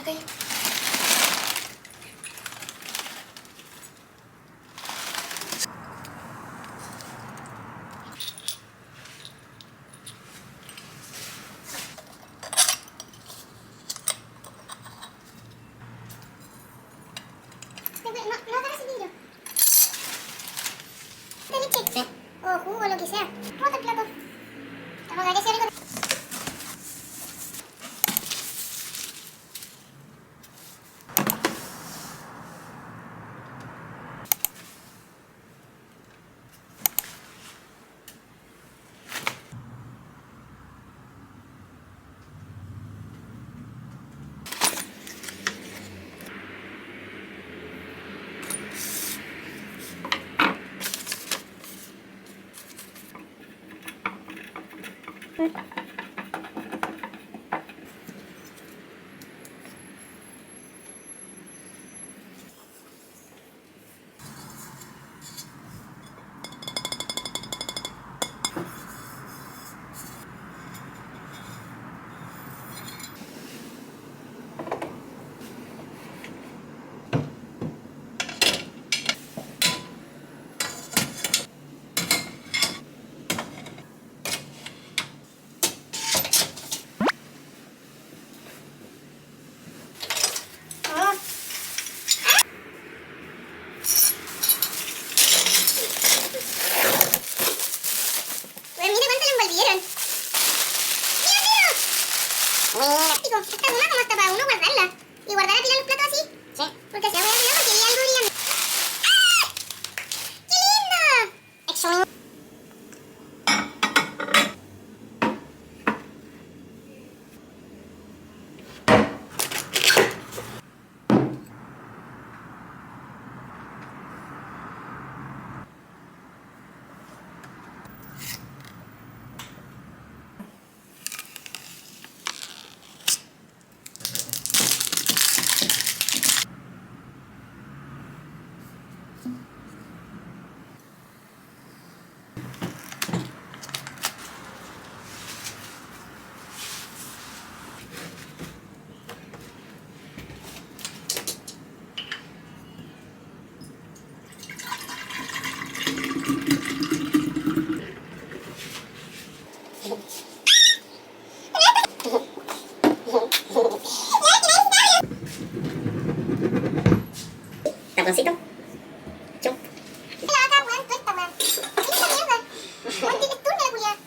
Ok. No agarres el vidrio. ¿De leche? Sí. O jugo, lo que sea. Rota el plato. Vamos a ver ese rico. Pues mira cuánto le envolvieron. ¡Mira, mira! Digo, esta goma como hasta para uno guardarla. Y guardar a tirar los platos así. Sí. Porque se va a cuidar porque hay algo brillando. ¡Ah! ¡Qué lindo! Excelente. Taponcito. Chup. La vaca, weón, tuesta, weón. ¡Esta mierda! Weón, tienes turno la culiada.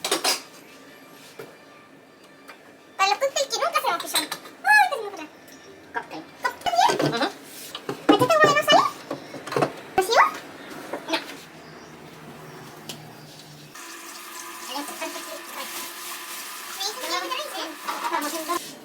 Para los cócteles que nunca sabemos que son. ¡Ay, casi me puta! Cóctel. ¿Cóctel? Ajá. ¿Esta weón no sale? ¿Recibo? No. Me dice que no me interesa. Vamos entonces.